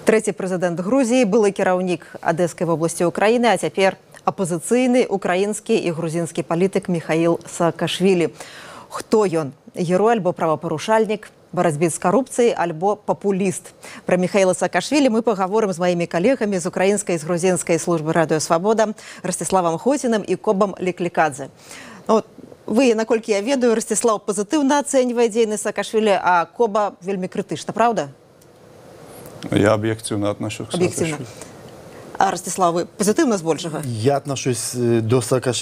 Трэці прэзідэнт Грузіі, былы кіраўнік Адэскай вобласці Украіны, а цяпер апозіцыйны украінскі і грузінскі палітык Михаил Саакашвілі. Хто ён? Герой альбо правапарушальнік, барацьбіт з карупцыяй альбо папуліст? Пра Михаила Саакашвілі мы пагаворым з маімі калегамі з украінскай і з грузінскай службы Радыё Свабода Ростиславам Хотіным і Кобам Ліклікадзе. Вы, наколькі я ведаю, Ростислав пазітыўна ацэньвае дзейнасць Саакашвілі, а Коба вельмі крытычна, правда? Я объективно отношусь к Саакашвили. А Ростислав, ви позитивно збольшого? Я отношусь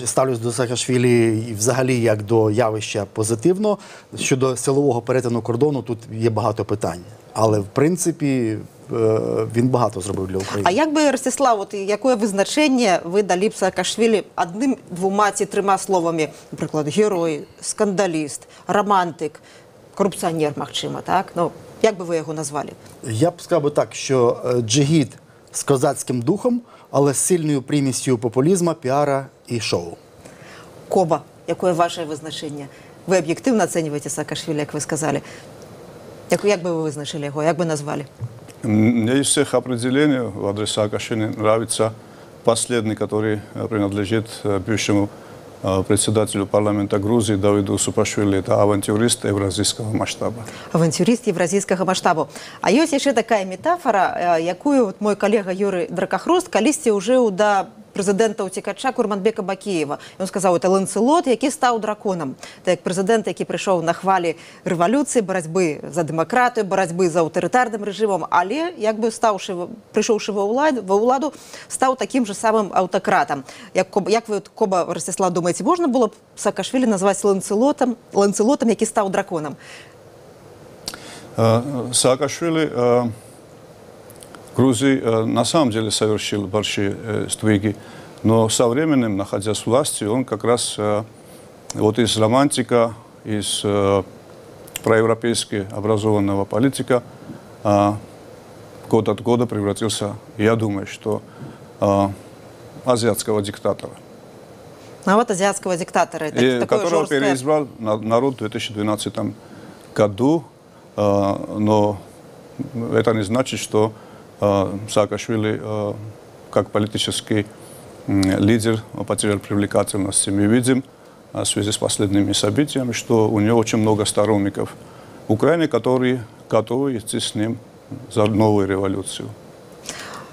ставлюсь до Саакашвілі взагалі як до явища позитивно. Щодо силового перетину кордону, тут є багато питань. Але, в принципі, він багато зробив для України. А як би, Ростислав, яке визначення ви дали б Саакашвілі одним, двома чи трьома словами? Наприклад, герой, скандаліст, романтик, корупціонер, махчима, так? Ну, як би ви його назвали? Я б сказав так, що джигіт з козацьким духом, але з сильною примісью популізму, піара і шоу. Коба, яке ваше визначення? Ви об'єктивно оцінюєте Саакашвілі, як ви сказали. Як би ви визначили його, як би назвали? Мне из всех определений в адрес Саакашвили нравится последний, который принадлежит бывшему председателю парламента Грузии Давиду Саакашвили. Это авантюрист евразийского масштаба. Авантюрист евразійського масштабу. А ёсць яшчэ такая метафора, якую мой калега Юрий Дракахрост калісьці ўжыў да прэзідэнта-уцекача Курманбека Бакіева. Ён сказаў, это Ланцелот, які стаў драконам. Так як прэзідэнт, які прыйшоў на хвалі рэвалюцыі, барацьбы за дэмакратыю, барацьбы за аўтарытарным рэжымам, але як бы прыйшоўшы ва ўладу, стаў такім же самым аўтакратам. Як вы, Коба, Ростислав, думаеце, можна было б Саакашвілі назваць Ланцелотом, які стаў драконам? Саакашвили Грузии на самом деле совершил большие сдвиги, но со временем, находясь в власти, он как раз вот из романтика, из проевропейски образованного политика год от года превратился, я думаю, что азиатского диктатора. А вот азиатского диктатора, это такое которого жесткое... переизбрал народ в 2012 году, но это не значит, что Саакашвили как политический лидер потерял привлекательность. Мы видим в связи с последними событиями, что у него очень много сторонников в Украине, которые готовы идти с ним за новую революцию.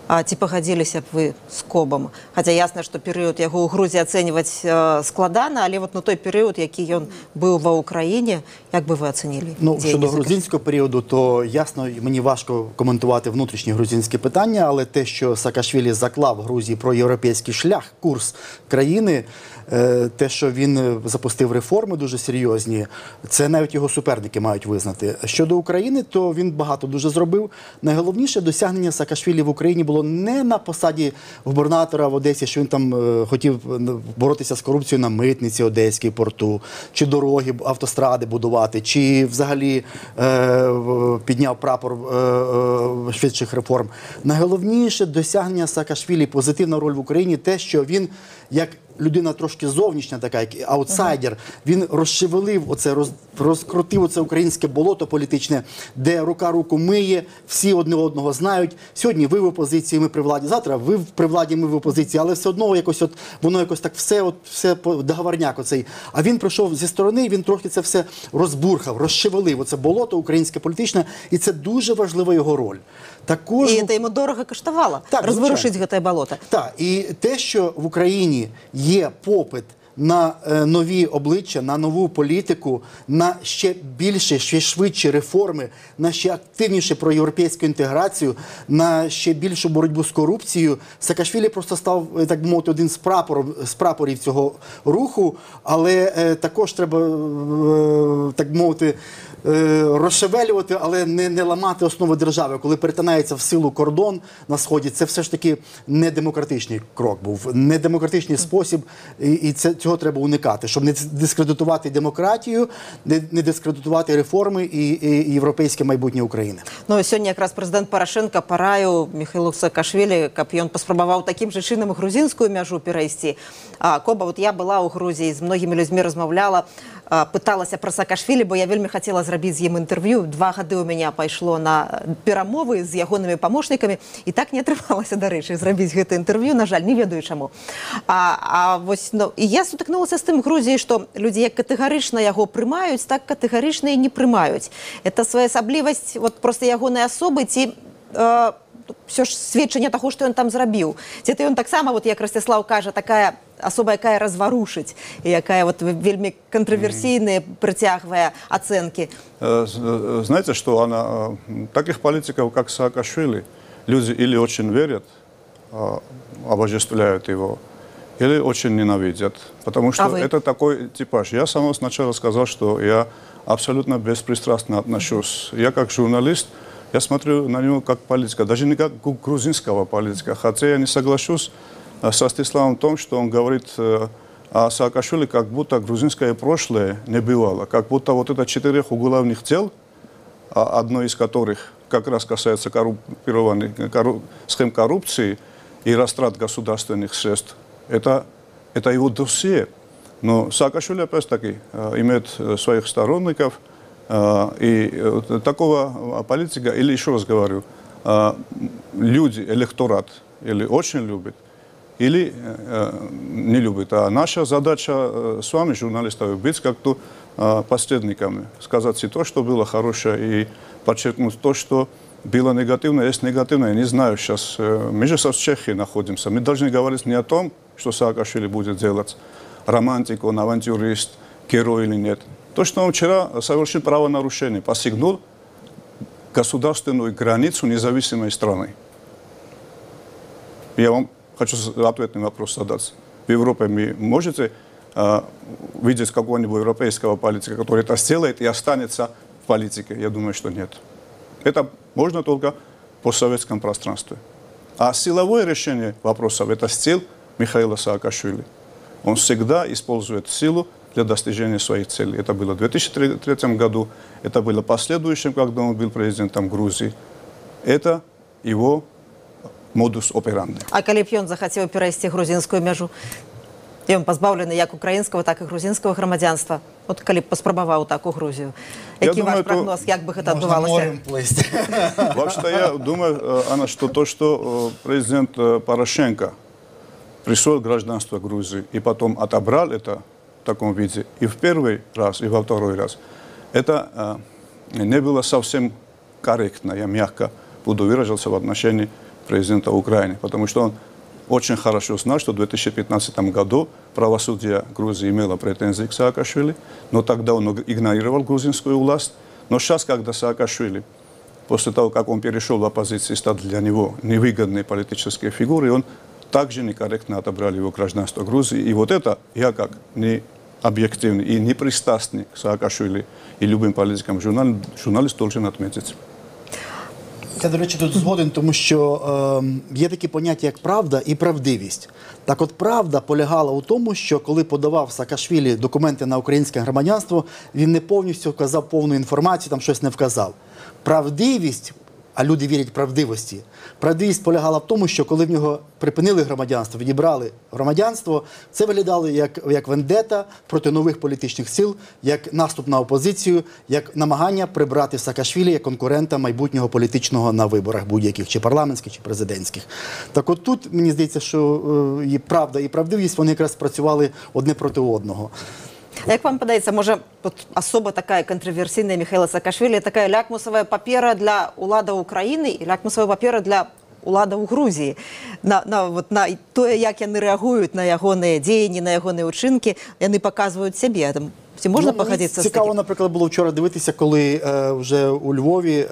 А ці пагадзіліся б вы з Кобам? Хаця ясна, што перыяд яго ў Грузіі ацэньваць складана, але вот на той перыяд, які ён быў ва Україні, як би ви оцінили? Ну, щодо грузинського періоду, то ясно, мені важко коментувати внутрішні грузинські питання, але те, що Саакашвілі заклав Грузії про європейський шлях, курс країни, те, що він запустив реформи дуже серйозні, це навіть його суперники мають визнати. Щодо України, то він багато дуже зробив. Найголовніше досягнення Саакашвілі в Україні було не на посаді губернатора в Одесі, що він там хотів боротися з корупцією на митниці Одеській порту, чи дороги, автостради будувати, чи взагалі підняв прапор швидших реформ. Найголовніше досягнення Саакашвілі, позитивна роль в Україні, те, що він, як людина трошки зовнішня така, як аутсайдер, він розшевелив оце, розкрутив оце українське болото політичне, де рука руку миє, всі одне одного знають. Сьогодні ви в опозиції, ми при владі, завтра ви при владі, ми в опозиції, але все одно якось от, воно якось так все договорняк оцей. А він прийшов зі сторони, він трохи це все розбурхав, розшевелив оце болото українське політичне, і це дуже важлива його роль. Також... І це йому дорого коштувало, розворушити це болото. Так, і те, що в Україні є попит на нові обличчя, на нову політику, на ще більше, ще швидші реформи, на ще активніше проєвропейську інтеграцію, на ще більшу боротьбу з корупцією. Саакашвілі просто став, так би мовити, один з прапорів цього руху, але також треба, так би мовити, розшевелювати, але не ламати основи держави. Коли перетинається в силу кордон на Сході, це все ж таки недемократичний крок був, недемократичний спосіб, і цього треба уникати, щоб не дискредитувати демократію, не дискредитувати реформи і європейське майбутнє України. Ну, сьогодні якраз президент Порошенко пораїв Михайлу Саакашвілі, каб ён паспрабаваў таким же чынам грузінскую мяжу перайсці. Коба, вот я была ў Грузіі, з многімі людзьмі размаўляла. пыталася пра Саакашвілі, бо я вельмі хацела зрабіць з ім інтэрв'ю. 2 гады ў мяне пайшло на перамовы з ягонымі памочнікамі, і так не атрымалася, дарэчы, зрабіць гэта інтэрв'ю, на жаль, не ведаю чаму. Вось, ну, і я сутыкнулася з тым Грузіі, што людзі як катэгарычна яго прымаюць, так катэгарычна і не прымаюць. Это своеасаблівасць вот просто ягонай асобы ці все ж сведчанне таго, што ён там зрабіў. Ці ты ён таксама, вот як Ростислав кажа, такая асоба, якая разварушыць, і якая вот вельмі контроверсійныя прыцягвае ацэнкі. Знаете, что она, таких политиков, как Саакашвили, люди или очень верят, обожествляют его, или очень ненавидят. Потому что это такой типаж. Я сам сначала сказал, что я абсолютно беспристрастно отношусь. Я как журналист, я смотрю на него как политика, даже не как грузинского политика. Хотя я не соглашусь с Ростиславом в том, что он говорит о Саакашвили, как будто грузинское прошлое не бывало. Как будто вот это 4 уголовных дел, одно из которых как раз касается схем коррупции и растрат государственных средств, это его досье. Но Саакашвили, опять-таки, имеет своих сторонников, и такого политика, или еще раз говорю, люди, электорат, или очень любят, или не любят. А наша задача с вами, журналистов, быть как-то посредниками, сказать и то, что было хорошее, и подчеркнуть то, что было негативное, есть негативное. Я не знаю сейчас, мы же в Чехии находимся, мы должны говорить не о том, что Саакашвили будет делать, романтик, он авантюрист, герой или нет. То, что он вчера совершил правонарушение, посягнул государственную границу независимой страны. Я вам хочу ответный вопрос задать. В Европе вы можете видеть какого-нибудь европейского политика, который это сделает и останется в политике? Я думаю, что нет. Это можно только в постсоветском пространстве. А силовое решение вопросов – это стиль Михаила Саакашвили. Он всегда использует силу для достижения своих целей. Это было в 2003 году, это было последующим, когда он был президентом Грузии. Это его модус операнди. А калі б ён захацеў перайсці грузінскую мяжу, ён пазбаўлены як украінскага, так і грузінскага грамадзянства. От калі б паспрабаваў так у Грузію. Які ваш прогноз, як бы гэта адбывалася? Вообще-то я думаю, Анна, что то, что президент Порошенко присвоил гражданство Грузии и потом отобрал это в таком виде и в первый раз, и во второй раз, это не было совсем корректно, я мягко буду выражаться в отношении президента Украины, потому что он очень хорошо знал, что в 2015 году правосудие Грузии имело претензии к Саакашвили, но тогда он игнорировал грузинскую власть. Но сейчас, когда Саакашвили, после того, как он перешел в оппозицию, стал для него невыгодной политической фигурой, он также некорректно отобрал его гражданство Грузии. И вот это я как не объективный и непристрастный к Саакашвили и любым политикам журналист должен отметить. Я, до речі, тут згоден, тому що є такі поняття, як правда і правдивість. Так от правда полягала у тому, що коли подавав Саакашвілі документи на українське громадянство, він не повністю вказав повну інформацію, там щось не вказав. Правдивість, а люди вірять правдивості, правдивість полягала в тому, що коли в нього припинили громадянство, відібрали громадянство, це виглядало як вендета проти нових політичних сил, як наступ на опозицію, як намагання прибрати Саакашвілі як конкурента майбутнього політичного на виборах будь-яких, чи парламентських, чи президентських. Так от тут, мені здається, що і правда, і правдивість, вони якраз працювали одне проти одного. Як вам падаецца, можа, асоба такая контроверсійная Михайла Саакашвілі, такая лякмусавая папера для уладаў Украіны і лякмусавая папера для уладаў Грузіі на тое, як яны рэагуюць на ягоныя дзеянні, на ягоныя ўчынкі, яны паказваюць сябе. Ці можна пагадзіцца з таким? Цікаво, наприклад, було вчора дивитися, коли вже у Львові,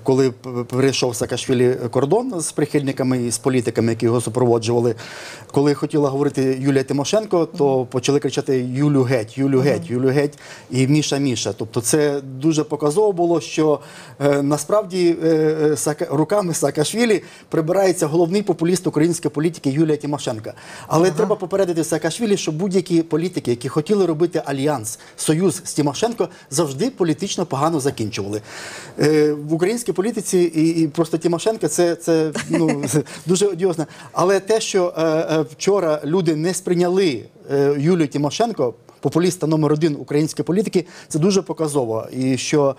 коли перейшов Саакашвілі кордон з прихильниками і з політиками, які його супроводжували, коли хотіла говорити Юлія Тимошенко, то почали кричати «Юлю геть, Юлю геть, Юлю геть» і «Міша, Міша». Тобто це дуже показово було, що насправді руками Саакашвілі прибирається головний популіст української політики Юлія Тимошенко. Але треба попередити Саакашвілі, що будь-які політики, які хотіли робити альянс, союз з Тимошенко, завжди політично погано закінчували. В українській політиці і просто Тимошенко це дуже одіозно. Але те, що вчора люди не сприйняли Юлію Тимошенко, популіста номер один української політики, це дуже показово. І що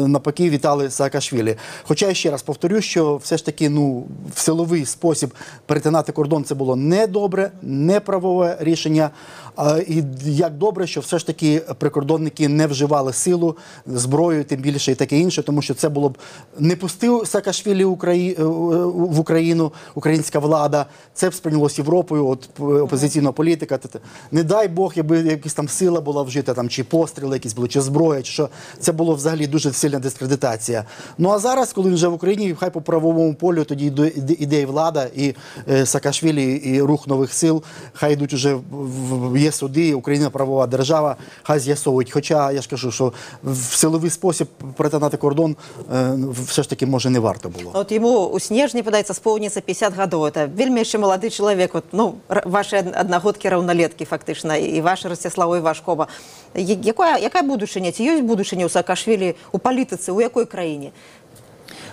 навпаки вітали Саакашвілі. Хоча, я ще раз повторю, що все ж таки в силовий спосіб перетинати кордон це було не добре, не правове рішення. І як добре, що все ж таки прикордонники не вживали силу, зброю, тим більше і таке інше, тому що це було б не пустив Саакашвілі в Україну, українська влада, це б сприйнялося Європою, от опозиційна політика. Не дай Бог, якби якась там сила була вжита, там, чи постріли якісь були, чи зброя, чи що. Це було взагалі дуже сильна дискредитація. Ну а зараз, коли він вже в Україні, хай по правовому полю тоді іде і влада, і Саакашвілі, і рух нових сил, хай йдуть уже є суди, Україна правова держава, хай з'ясовують. Хоча, я ж кажу, що в силовий спосіб перетинати кордон все ж таки, може, не варто було. От йому у снежні, подається, сповниться 50 років. Це вельми ще молодий чоловік. От, ваші одногодки равнолетки, фактично, і ваш Ростислав, і ваш Коба. Яка будущення? Ці є будущення у Саакашвілі, у політиці, у якій країні?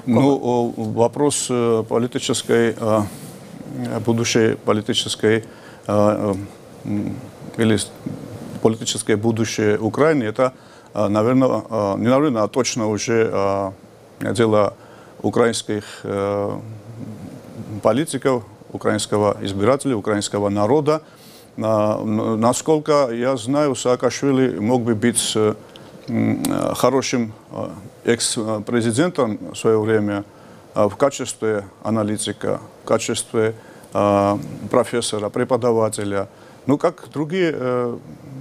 Ну, вопрос будущей политической или политическое будущее Украины, это, наверное, не наверное, а точно уже дело украинских политиков, украинского избирателя, украинского народа. Насколько я знаю, Саакашвили мог бы быть хорошим экс-президентом в свое время в качестве аналитика, в качестве профессора, преподавателя. Ну, как другие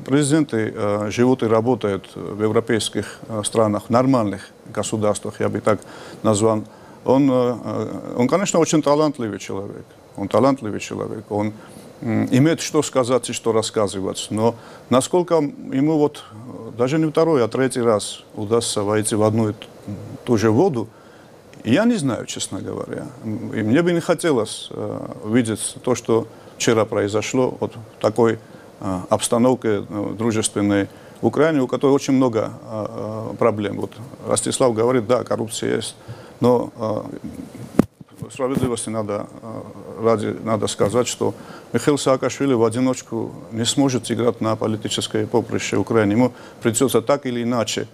президенты живут и работают в европейских странах, в нормальных государствах, я бы так назвал. Он, конечно, очень талантливый человек. Он имеет что сказать и что рассказывать. Но насколько ему вот даже не второй, а третий раз удастся войти в одну и ту же воду, я не знаю, честно говоря. И мне бы не хотелось видеть то, что вчера произошло, вот в такой обстановке дружественной в Украине, у которой очень много проблем. Вот Ростислав говорит, да, коррупция есть, но справедливости надо сказать, что Михаил Саакашвили в одиночку не сможет играть на политическое поприще Украины. Ему придется так или иначе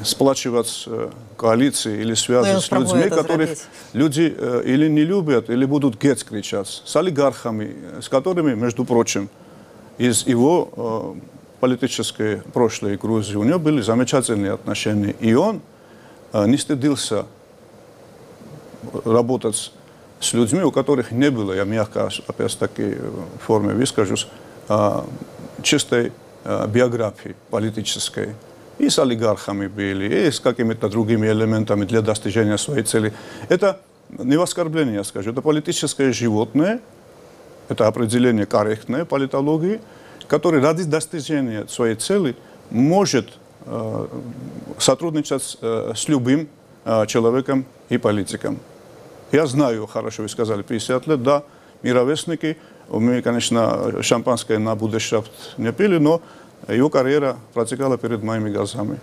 сплачивать коалиции или связи с людьми, которых люди или не любят, или будут геть кричать, с олигархами, с которыми, между прочим, из его политической прошлой Грузии у него были замечательные отношения. И он не стыдился работать с людьми, у которых не было, я мягко, опять-таки, в форме выскажусь, чистой биографии политической. И с олигархами были, и с какими-то другими элементами для достижения своей цели. Это не в оскорбление, я скажу, это политическое животное, это определение корректное политологии, которое ради достижения своей цели может сотрудничать с любым человеком и политиком. Я знаю, хорошо вы сказали, 50 лет, да, мы ровесники, мы, конечно, шампанское на будущность не пили, но его карьера протекала перед моими глазами.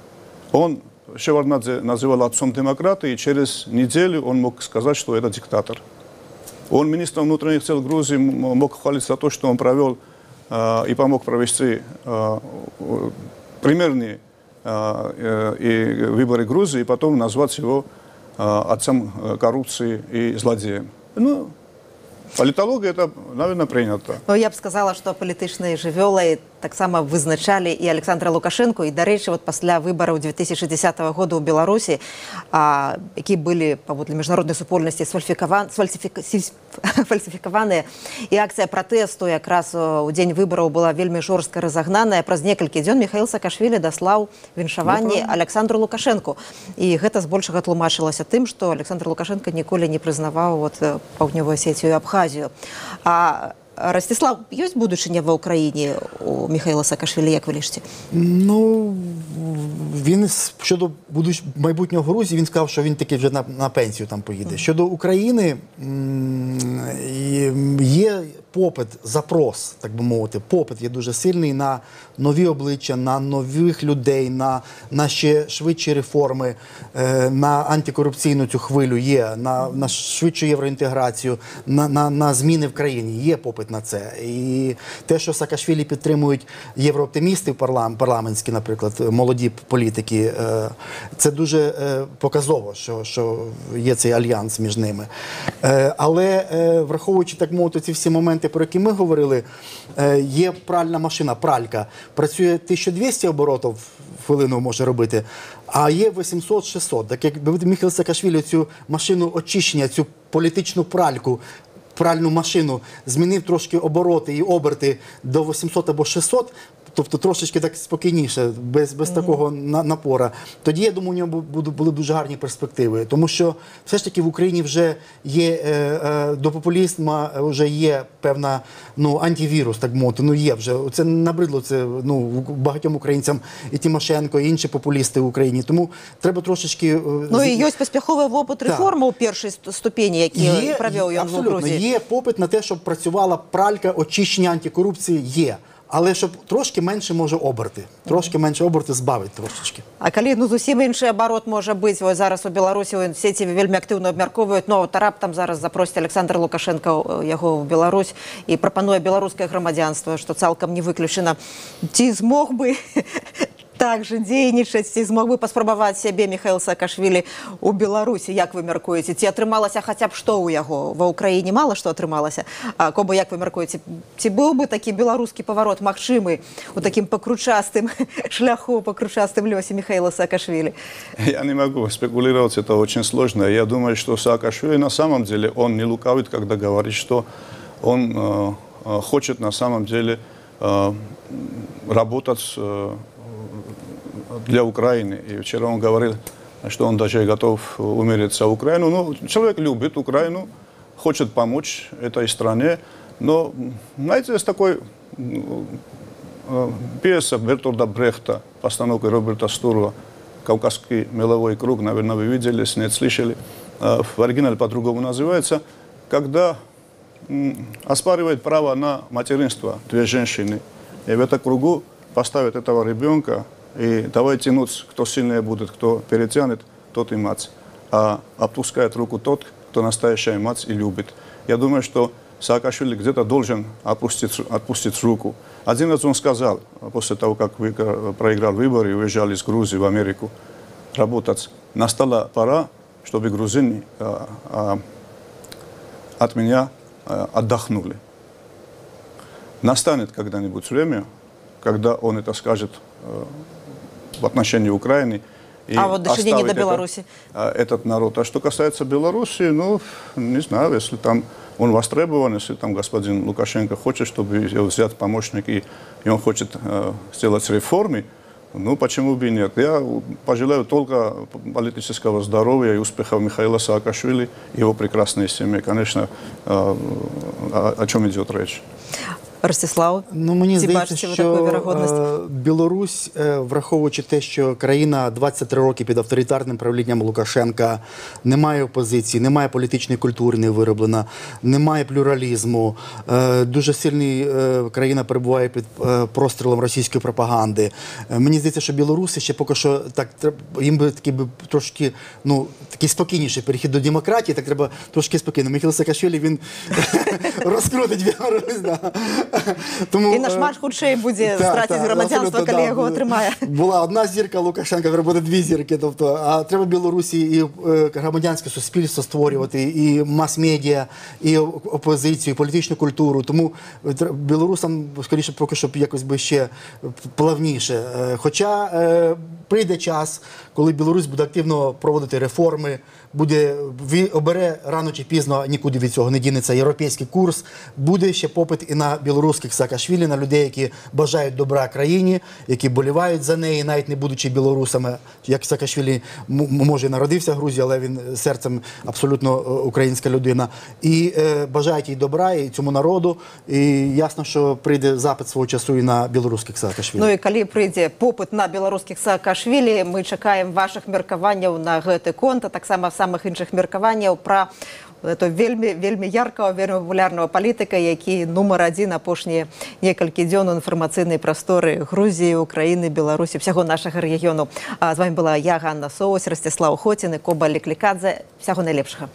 Он Шеварднадзе называл отцом демократии, и через неделю он мог сказать, что это диктатор. Он министром внутренних дел Грузии мог хвалиться за то, что он провел и помог провести примерные выборы Грузии, и потом назвать его отцом коррупции и злодеем. Ну, політологія, это, наверное, прийнято. Ну, я б сказала, що політичні жывёлы таксама вызначалі і Александра Лукашенко, і, дарэчы, вот пасля выбараў 2010 года ў Беларусі, які былі, паводле міжнароднай супольнасці, фальсіфікаваныя, і акцыя пратэсту якраз у дзень выбараў была вельмі жорстка разагнаная. Праз некалькі дзён Михаил Саакашвили даслаў віншаванні Александру Лукашенку. І гэта збольшага тлумачылася тым, што Александр Лукашенко ніколі не прызнаваў Паўднёвую Асетію і Абхазію. Ростислав, есть будущее в Україні у Михайла Саакашвілі, як ви лічите? Ну, він щодо майбутнього Грузії, він сказав, що він таки вже на пенсію там поїде. Щодо України, є попит, запрос, так би мовити, попит є дуже сильний на нові обличчя, на нових людей, на ще швидші реформи, на антикорупційну цю хвилю є, на швидшу євроінтеграцію, на зміни в країні. Є попит на це. І те, що Саакашвілі підтримують єврооптимісти парламентські, наприклад, молоді політики, це дуже показово, що є цей альянс між ними. Але враховуючи, так мовити, ці всі моменти, про які ми говорили, є пральна машина, пралька, працює 1200 оборотів в хвилину може робити, а є 800-600. Так якби Міхаїл Саакашвілі цю машину очищення, цю політичну пральну машину змінив трошки обороти і оберти до 800 або 600, тобто трошечки так спокійніше, без такого напора, тоді, я думаю, у нього були дуже гарні перспективи. Тому що все ж таки в Україні вже є, до популізму вже є певна, антивірус, так мовити, є вже. Це набридло це, багатьом українцям і Тимошенко, і інші популісти в Україні. Тому треба трошечки... Ну і є поспіховий опит реформи у першій ступені, які провів Ян в Грузії. Є попит на те, щоб працювала пралька, очищення антикорупції є. Але щоб трошки менше може оберти. Трошки менше оберти збавить трошечки. А коли зовсім інший оборот може бути, ось зараз у Білорусі всі ці вельми активно обмірковують, раптом зараз запросить Олександр Лукашенко його в Білорусь і пропонує білоруське громадянство, що цілком не виключено. Ці змог би также дзейнічаць, ці змог бы паспрабаваць сябе Міхаіл Саакашвілі у Беларусі, як вы мяркуеце? Ці атрымалася хаця б што ў яго? Ва ўкраіне мала што атрымалася. А Коба, як вы мяркуеце? Ці быў бы такі беларускі паварот магчымы у такім пакручастым шляху, пакручастым лёсе Михаила Саакашвили? Я не могу спекулировать, это очень сложно. Я думаю, что Саакашвили на самом деле, он не лукавит, когда говорит, что он хочет на самом деле работать для Украины. И вчера он говорил, что он даже готов умереть за Украину. Ну, человек любит Украину, хочет помочь этой стране. Но, знаете, есть такой пьеса Бертолда Брехта, постановка Роберта Стурова «Кавказский меловой круг», наверное, вы видели, если нет, слышали. В оригинале по-другому называется. Когда оспаривает право на материнство две женщины. И в этом кругу поставят этого ребенка, и давай тянуть, кто сильнее будет, кто перетянет, тот и мать. А опускает руку тот, кто настоящая мать и любит. Я думаю, что Саакашвили где-то должен отпустить руку. Один раз он сказал, после того, как проиграл выборы и уезжал из Грузии в Америку работать, настала пора, чтобы грузины от меня отдохнули. Настанет когда-нибудь время, когда он это скажет в отношении Украины. И вот дошедение до Беларуси? Этот народ. А что касается Беларуси, ну, не знаю, если там он востребован, если там господин Лукашенко хочет, чтобы его взять помощник, и он хочет сделать реформы, ну, почему бы и нет. Я пожелаю только политического здоровья и успехов Михаила Саакашвили и его прекрасной семьи. Конечно, о чем идет речь. Ростислав, мені здається, що Білорусь, враховуючи те, що країна 23 роки під авторитарним правлінням Лукашенка, не має опозиції, не має політичної культури не вироблена, не має плюралізму, дуже сильний країна перебуває під прострілом російської пропаганди. Мені здається, що білоруси ще поки що так, їм би такий трошки, такий спокійніший перехід до демократії, так треба трошки спокійно. Міхаїл Саакашвілі, він розкрутить Білорусь, і наш марш худший буде стратити громадянство, коли його отримає. Була одна зірка Лукашенка, тепер буде дві зірки. А треба Білорусі і громадянське суспільство створювати, і мас-медіа, і опозицію, і політичну культуру. Тому білорусам, скоріше, поки що якось би ще плавніше. Хоча прийде час, коли Білорусь буде активно проводити реформи, обере рано чи пізно, нікуди від цього не дінеться, європейський курс, буде ще попит і на білоруських Саакашвілі, на людей, які бажають добра країні, які болівають за неї, навіть не будучи білорусами, як Саакашвілі, може, народився в Грузії, але він серцем абсолютно українська людина. І бажають їй добра, і цьому народу. І ясно, що прийде запит свого часу і на білоруських Саакашвілі. Ну і коли прийде попит на білоруських Саакашвілі, ми чекаємо ваших меркаванняў на гэты конт, а так само самых іншых меркаванняў пра это вельмі яркого, вельмі популярного палітыка, які нумар адзін апошнія некалькі дзён у інфармацыйнай прасторы Грузіі, Украіны, Беларусі, всяго нашага рэгіёну. З вами была я, Ганна Соус, Ростислав Хотін і Коба Ліклікадзе. Всяго найлепшага.